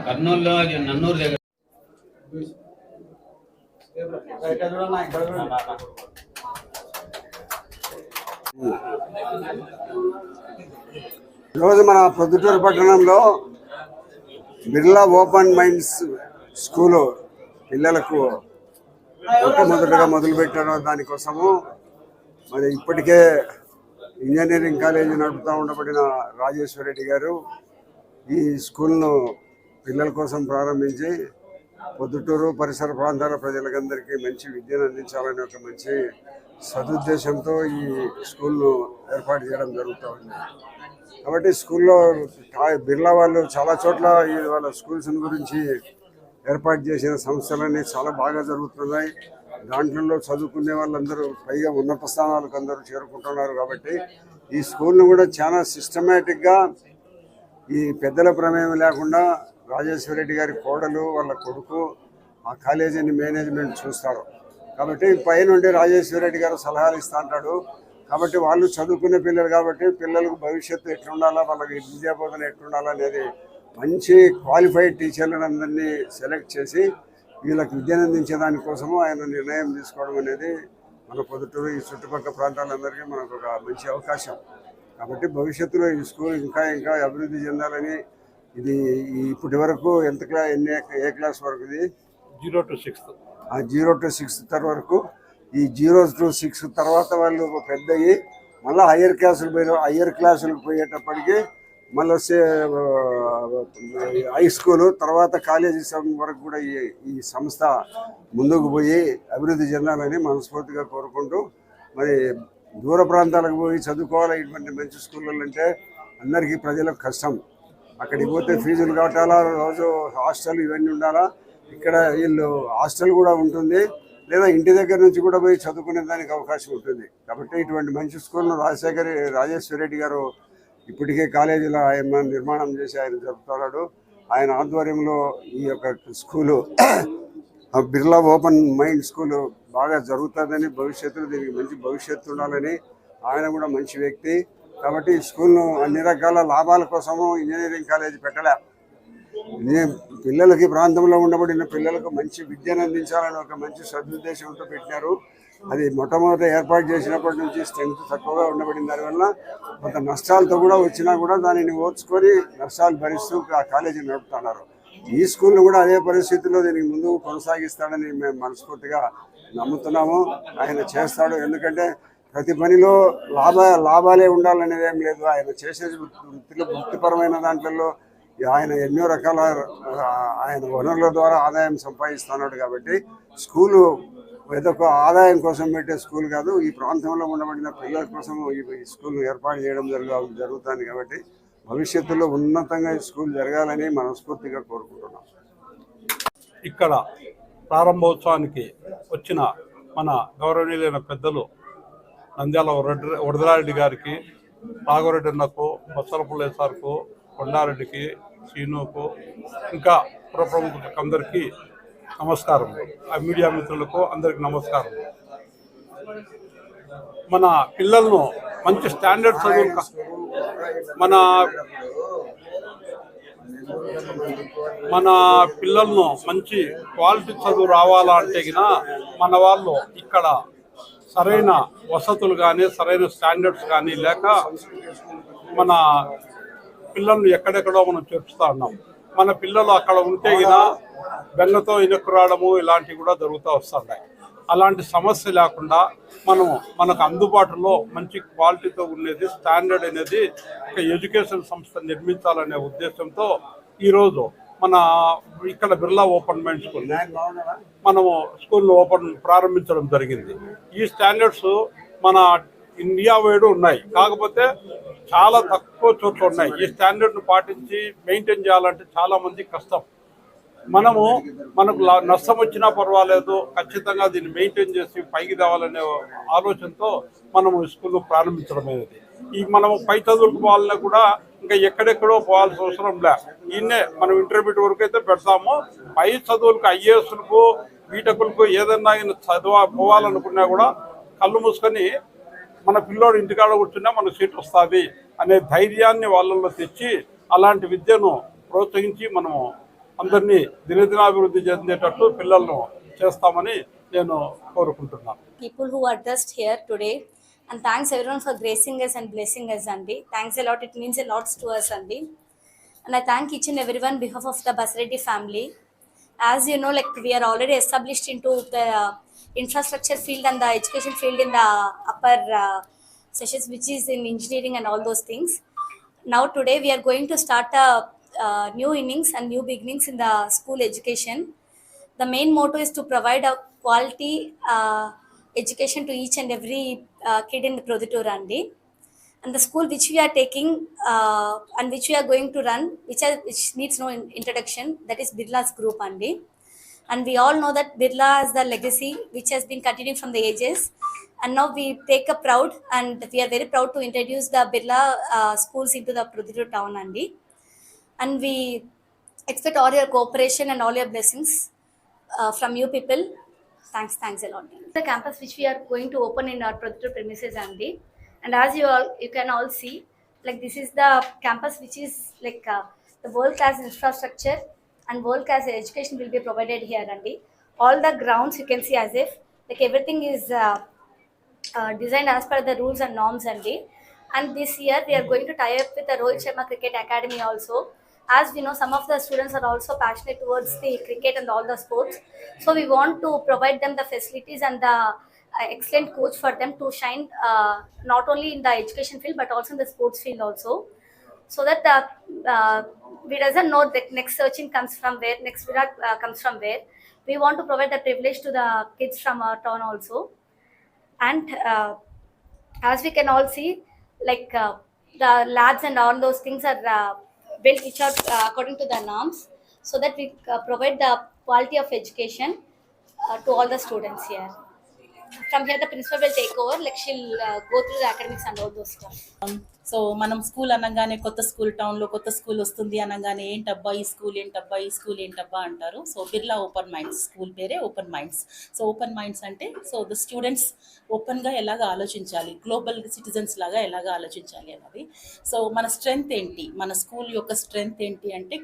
కర్నూలులో నన్నూరు దగ్గర ఈరోజు మన ప్రొద్దుటూరు పట్టణంలో బిర్లా ఓపెన్ మైండ్స్ స్కూలు పిల్లలకు మొట్టమొదటిగా మొదలుపెట్టడం దానికోసము మరి ఇప్పటికే ఇంజనీరింగ్ కాలేజీ నడుపుతూ ఉండబడిన రాజేశ్వర రెడ్డి గారు ఈ స్కూల్ను పిల్లల కోసం ప్రారంభించి పొద్దుటూరు పరిసర ప్రాంతాల ప్రజలందరికీ మంచి విద్యను అందించాలనే ఒక మంచి సదుద్దేశంతో ఈ స్కూల్ను ఏర్పాటు చేయడం జరుగుతూ ఉంది. కాబట్టి స్కూల్లో బిర్లా వాళ్ళు చాలా చోట్ల వాళ్ళ స్కూల్స్ గురించి ఏర్పాటు చేసిన సంస్థలన్నీ చాలా బాగా జరుగుతున్నాయి. దాంట్లో చదువుకునే వాళ్ళందరూ పైగా ఉన్నత స్థానాలకు అందరూ చేరుకుంటున్నారు. కాబట్టి ఈ స్కూల్ను కూడా చాలా సిస్టమేటిక్గా ఈ పెద్దల ప్రమేయం లేకుండా రాజేశ్వర రెడ్డి గారి కోడలు వాళ్ళ కొడుకు ఆ కాలేజీని మేనేజ్మెంట్ చూస్తారు. కాబట్టి పైనుండి రాజేశ్వర రెడ్డి గారు సలహాలు ఇస్తూ ఉంటాడు. కాబట్టి వాళ్ళు చదువుకునే పిల్లలు కాబట్టి పిల్లలకు భవిష్యత్తు ఎట్లుండాలా, వాళ్ళకి విద్యాబోధన ఎట్లుండాలా అనేది మంచి క్వాలిఫైడ్ టీచర్లను అందరినీ సెలెక్ట్ చేసి వీళ్ళకి విద్యను అందించే దానికోసము ఆయన నిర్ణయం తీసుకోవడం అనేది మన పొద్దుటూరు ఈ చుట్టుపక్కల ప్రాంతాలందరికీ మనకు ఒక మంచి అవకాశం. కాబట్టి భవిష్యత్తులో ఈ స్కూల్ ఇంకా ఇంకా అభివృద్ధి చెందాలని ఇది ఇప్పటి వరకు ఏ క్లాస్ వరకు ఇది 0 to 6 0 to 6 వరకు ఈ 0 to 6 తర్వాత వాళ్ళు పెద్ద అయ్యి మళ్ళీ హయ్యర్ క్లాసులకు పోయేటప్పటికి మళ్ళీ హై స్కూలు తర్వాత కాలేజీ వరకు కూడా ఈ సంస్థ ముందుకు పోయి అభివృద్ధి చెందాలని మనస్ఫూర్తిగా కోరుకుంటూ మరి దూర ప్రాంతాలకు పోయి చదువుకోవాలి. ఇటువంటి మంచి స్కూళ్ళు అంటే అందరికీ ప్రజలకు కష్టం. అక్కడికి పోతే ఫీజులు కట్టాలా, రోజు హాస్టల్ ఇవన్నీ ఉండాలా. ఇక్కడ వీళ్ళు హాస్టల్ కూడా ఉంటుంది, లేదా ఇంటి దగ్గర నుంచి కూడా పోయి చదువుకునే దానికి అవకాశం ఉంటుంది. కాబట్టి ఇటువంటి మంచి స్కూల్ను రాజేశ్వర రెడ్డి గారు ఇప్పటికే కాలేజీలో ఆయన నిర్మాణం చేసి ఆయన జరుపుతున్నాడు. ఆయన ఆధ్వర్యంలో ఈ యొక్క school Birla open mind school బాగా జరుగుతుందని, భవిష్యత్తులో దీనికి మంచి భవిష్యత్తు ఉండాలని ఆయన కూడా మంచి వ్యక్తి. కాబట్టి ఈ స్కూల్ను అన్ని రకాల లాభాల కోసము ఇంజనీరింగ్ కాలేజీ పెట్టలే, పిల్లలకి ప్రాంతంలో ఉండబడిన పిల్లలకు మంచి విద్యను అందించాలని ఒక మంచి సదుద్దేశంతో పెట్టినారు. అది మొట్టమొదట ఏర్పాటు చేసినప్పటి నుంచి స్ట్రెంగ్త్ తక్కువగా ఉండబడిన దానివల్ల కొంత నష్టాలతో కూడా వచ్చినా కూడా దానిని ఓర్చుకొని నష్టాలు భరిస్తూ ఆ కాలేజీ నడుపుతున్నారు. ఈ స్కూల్ను కూడా అదే పరిస్థితుల్లో దీనికి ముందు కొనసాగిస్తాడని మేము మనస్ఫూర్తిగా నమ్ముతున్నాము. ఆయన చేస్తాడు. ఎందుకంటే ప్రతి పనిలో లాభాలే ఉండాలనేది ఏం లేదు. ఆయన చేసే వృత్తిపరమైన దాంట్లో ఆయన ఎన్నో రకాల ఆయన వనరుల ద్వారా ఆదాయం సంపాదిస్తున్నాడు. కాబట్టి స్కూలు ఏదో ఆదాయం కోసం పెట్టే స్కూల్ కాదు, ఈ ప్రాంతంలో ఉండబడిన పిల్లల కోసం ఈ స్కూల్ను ఏర్పాటు చేయడం జరుగుతుంది. కాబట్టి భవిష్యత్తులో ఉన్నతంగా ఈ స్కూల్ జరగాలని మనస్ఫూర్తిగా కోరుకుంటున్నాం. ఇక్కడ ప్రారంభోత్సవానికి వచ్చిన మన గౌరవనీయులైన పెద్దలు నంద్యాల వరదరారెడ్డి గారికి, రాఘవరెడ్డి అన్నకు, బొత్సలపుల్లయ్య సార్కు, కొండారెడ్డికి, శ్రీనుకు, ఇంకా పురప్రముఖులకు అందరికీ నమస్కారం. మీడియా మిత్రులకు అందరికీ నమస్కారం. మన పిల్లలను మంచి స్టాండర్డ్ చదువు మన పిల్లలను మంచి క్వాలిటీ చదువు రావాలంటే మన వాళ్ళు ఇక్కడ సరైన వసతులు కానీ సరైన స్టాండర్డ్స్ కానీ లేక మన పిల్లల్ని ఎక్కడెక్కడో మనం చేర్చుతూ ఉన్నాం. మన పిల్లలు అక్కడ ఉంటే బెంగతో ఇనక్కు రావడము ఇలాంటివి కూడా జరుగుతూ వస్తున్నాయి. అలాంటి సమస్య లేకుండా మనకు అందుబాటులో మంచి క్వాలిటీతో ఉండేది స్టాండర్డ్ అనేది ఒక ఎడ్యుకేషన్ సంస్థ నిర్మించాలనే ఉద్దేశంతో ఈరోజు మన ఇక్కడ బిర్లా ఓపెన్ మైండ్ స్కూల్ మనము స్కూల్ను ప్రారంభించడం జరిగింది. ఈ స్టాండర్డ్స్ మన ఇండియా వైడ్ ఉన్నాయి, కాకపోతే చాలా తక్కువ చోట్ల ఉన్నాయి. ఈ స్టాండర్డ్ను పాటించి మెయింటైన్ చేయాలంటే చాలా మంది కష్టం. మనకు నష్టం వచ్చినా పర్వాలేదు, ఖచ్చితంగా దీన్ని మెయింటైన్ చేసి పైకి తేవాలనే ఆలోచనతో మనము స్కూల్ ప్రారంభించడం అనేది. ఈ మనము పై చదువులకు పోవాలన్నా కూడా ఇంకా ఎక్కడెక్కడో పోవాల్సిన అవసరం లే, ఈయనే మనం ఇంటర్మీడియట్ వరకు అయితే పెడతాము. పై చదువులకు ఐఏఎస్లకు బీటెక్లకు ఏదన్నా పోవాలనుకున్నా కూడా కళ్ళు మూసుకొని మన పిల్లోడు ఇంటికాడ కూర్చున్నా మనకు సీట్ వస్తుంది అనే ధైర్యాన్ని వాళ్ళల్లో తెచ్చి అలాంటి విద్యను ప్రోత్సహించి మనము అందరినీ దినదినాభివృద్ధి చెందేటట్టు పిల్లలను చేస్తామని నేను కోరుకుంటున్నాను. People who are just here today, and thanks everyone for gracing us and blessing us, Andy. Thanks a lot. It means a lot to us, Andy. And I thank each and everyone on behalf of the Basireddy family. As you know, like we are already established into the infrastructure field and the education field in the upper sessions, which is in engineering and all those things. Now today we are going to start a new innings and new beginnings in the school education. The main motto is to provide a quality education to each and every kid in the Prodhutur Andi. And the school which we are taking and which we are going to run, which needs no introduction, that is Birla's group Andi. And we all know that Birla is the legacy which has been continuing from the ages. And now we take a proud, and we are very proud to introduce the Birla schools into the Prodhutur town Andi. And we expect all your cooperation and all your blessings from you people. Thanks a lot. The campus which we are going to open in our Prodhutur premises Andi. And as you can all see, like this is the campus which is like the world class infrastructure and world class education will be provided here Andi. All the grounds you can see as if like everything is designed as per the rules and norms Andi. And this year we are going to tie up with the Rohit Sharma Cricket Academy also. As we know, some of the students are also passionate towards the cricket and all the sports. So we want to provide them the facilities and the excellent coach for them to shine not only in the education field but also in the sports field also. So that we doesn't know that next searching comes from where, next Virat comes from where. We want to provide the privilege to the kids from our town also. And as we can all see, like the labs and all those things are built which are according to the norms, so that we provide the quality of education to all the students here. From here the principal will take over, like she'll go through the academics and all those stuff. So మనం school అనగానే కొత్త school, టౌన్లో కొత్త school వస్తుంది అనగానే ఏంటబ్బా ఈ school ఏంటబ్బా అంటారు. So Birla open minds school పేరే open minds. So open minds అంటే సో ద స్టూడెంట్స్ ఓపెన్గా ఎలాగ ఆలోచించాలి, గ్లోబల్ సిటిజన్స్ లాగా ఎలాగ ఆలోచించాలి అన్నది. సో మన స్ట్రెంగ్త్ ఏంటి, మన స్కూల్ యొక్క స్ట్రెంగ్త్ ఏంటి అంటే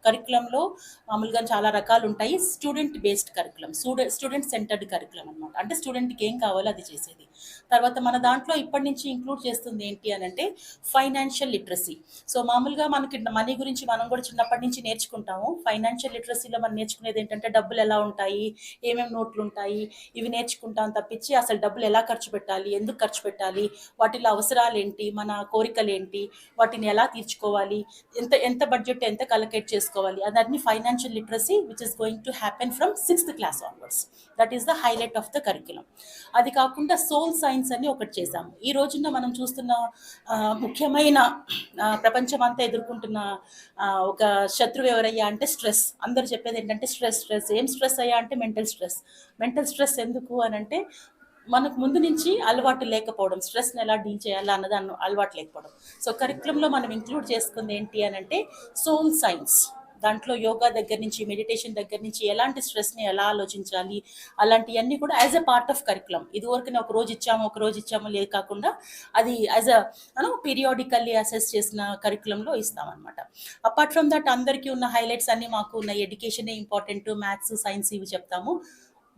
కరికులంలో మామూలుగా చాలా రకాలు ఉంటాయి. Student based curriculum, student centred curriculum అనమాట. అంటే స్టూడెంట్కి ఏం కావాలో అది చేసేది. తర్వాత మన దాంట్లో ఇప్పటి నుంచి ఇంక్లూడ్ చేస్తుంది ఏంటి అని అంటే ఫైనాన్షియల్ లిటరసీ. సో మామూలుగా మనకి మనీ గురించి మనం కూడా చిన్నప్పటి నుంచి నేర్చుకుంటాము. ఫైనాన్షియల్ లిటరసీలో మనం నేర్చుకునేది ఏంటంటే డబ్బులు ఎలా ఉంటాయి, ఏమేమి నోట్లు ఉంటాయి, ఇవి నేర్చుకుంటాం తప్పించి అసలు డబ్బులు ఎలా ఖర్చు పెట్టాలి, ఎందుకు ఖర్చు పెట్టాలి, వాటిలో అవసరాలు ఏంటి, మన కోరికలు ఏంటి, వాటిని ఎలా తీర్చుకోవాలి, ఎంత బడ్జెట్ ఎంత కలెక్ట్ చేసుకోవాలి, అదన్నీ financial literacy which is going to happen from 6th class onwards. That is the highlight of the curriculum. అది కాకుండా సోల్ సైన్స్ అని ఒకటి చేశాము. ఈ రోజున మనం చూస్తున్న ముఖ్యమైన ప్రపంచం అంతా ఎదుర్కొంటున్న ఒక శత్రువు ఎవరయ్యా అంటే స్ట్రెస్. అందరూ చెప్పేది ఏంటంటే స్ట్రెస్. ఏం స్ట్రెస్ అయ్యా అంటే మెంటల్ స్ట్రెస్. ఎందుకు అని అంటే మనకు ముందు నుంచి అలవాటు లేకపోవడం, స్ట్రెస్ని ఎలా డీల్ చేయాలా అన్నది అలవాటు లేకపోవడం. సో కరిక్యులంలో మనం ఇంక్లూడ్ చేసుకుంది ఏంటి అని అంటే సోల్ సైన్స్. దాంట్లో యోగా దగ్గర నుంచి, మెడిటేషన్ దగ్గర నుంచి ఎలాంటి స్ట్రెస్ని ఎలా ఆలోచించాలి, అలాంటివన్నీ కూడా as a part of curriculum. ఇదివరకు ఒక రోజు ఇచ్చాము లేదు కాకుండా అది యాజ్ పీరియాడికల్లీ అసెస్ చేసిన కరికులంలో ఇస్తామన్నమాట. అపార్ట్ ఫ్రమ్ దట్ అందరికీ ఉన్న హైలైట్స్ అన్నీ మాకు ఉన్న ఎడ్యుకేషనే ఇంపార్టెంట్, మ్యాథ్స్ సైన్స్ ఇవి చెప్తాము.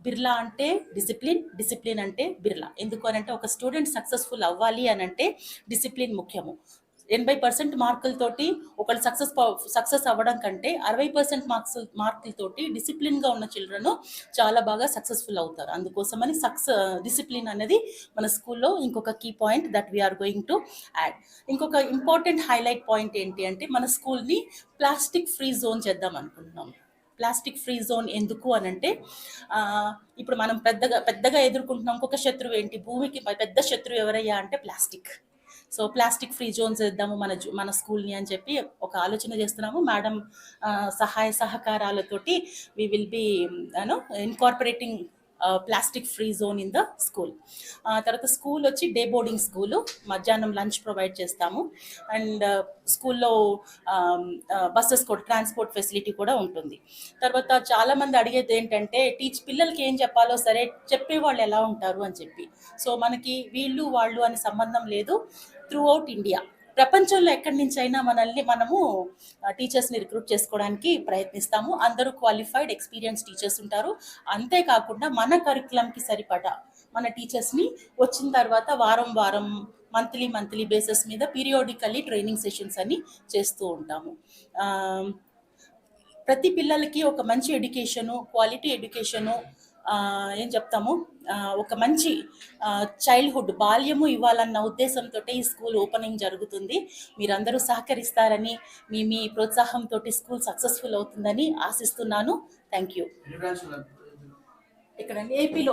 బిర్లా అంటే డిసిప్లిన్ అంటే బిర్లా. ఎందుకు అని అంటే ఒక స్టూడెంట్ సక్సెస్ఫుల్ అవ్వాలి అని అంటే డిసిప్లిన్ ముఖ్యము. 80% మార్కులతోటి ఒకళ్ళు సక్సెస్ అవ్వడం కంటే 60% మార్కులతోటి డిసిప్లిన్గా ఉన్న చిల్డ్రన్ చాలా బాగా సక్సెస్ఫుల్ అవుతారు. అందుకోసమని డిసిప్లిన్ అనేది మన స్కూల్లో ఇంకొక key point that we're going to add. ఇంకొక ఇంపార్టెంట్ హైలైట్ పాయింట్ ఏంటి అంటే మన స్కూల్ని ప్లాస్టిక్ ఫ్రీ జోన్ చేద్దాం అనుకుంటున్నాం. ప్లాస్టిక్ ఫ్రీ జోన్ ఎందుకు అని అంటే ఇప్పుడు మనం పెద్దగా ఎదుర్కొంటున్నాం ఇంకొక శత్రువు ఏంటి, భూమికి పెద్ద శత్రువు ఎవరయ్యా అంటే plastic. So plastic free Jones వేద్దాము మన స్కూల్ని అని చెప్పి ఒక ఆలోచన చేస్తున్నాము. మేడం సహాయ సహకారాలతోటి we will be incorporating plastic free zone in the school. తర్వాత స్కూల్ వచ్చి డే బోర్డింగ్ స్కూలు, మధ్యాహ్నం లంచ్ ప్రొవైడ్ చేస్తాము. అండ్ స్కూల్లో బస్సెస్ కూడా, ట్రాన్స్పోర్ట్ ఫెసిలిటీ కూడా ఉంటుంది. తర్వాత చాలామంది అడిగేది ఏంటంటే పిల్లలకి ఏం చెప్పాలో సరే చెప్పేవాళ్ళు ఎలా ఉంటారు అని చెప్పి. సో మనకి వీళ్ళు వాళ్ళు అని సంబంధం లేదు. త్రూ అవుట్ ఇండియా, ప్రపంచంలో ఎక్కడి నుంచి అయినా మనము టీచర్స్ని రిక్రూట్ చేసుకోవడానికి ప్రయత్నిస్తాము. అందరూ క్వాలిఫైడ్ ఎక్స్పీరియన్స్ టీచర్స్ ఉంటారు. అంతేకాకుండా మన కరికులంకి సరిపడా మన టీచర్స్ని వచ్చిన తర్వాత వారం మంత్లీ బేసిస్ మీద పీరియాడికల్లీ ట్రైనింగ్ సెషన్స్ అని చేస్తూ ఉంటాము. ప్రతి పిల్లలకి ఒక మంచి ఎడ్యుకేషను, క్వాలిటీ ఎడ్యుకేషను, ఏం చెప్తాము, ఒక మంచి చైల్డ్హుడ్ బాల్యము ఇవ్వాలన్న ఉద్దేశంతో ఈ స్కూల్ ఓపెనింగ్ జరుగుతుంది. మీరందరూ సహకరిస్తారని, మీ ప్రోత్సాహంతో స్కూల్ సక్సెస్ఫుల్ అవుతుందని ఆశిస్తున్నాను. Thank you. ఇక్కడ ఏపీలో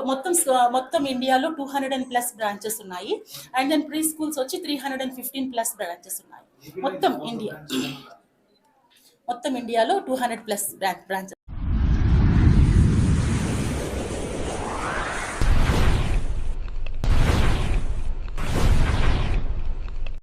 మొత్తం ఇండియాలో 200+ బ్రాంచెస్ ఉన్నాయి. అండ్ దెన్ ప్రీ స్కూల్స్ వచ్చి 315+ బ్రాంచెస్ ఉన్నాయి. మొత్తం ఇండియాలో 200+ బ్రాంచెస్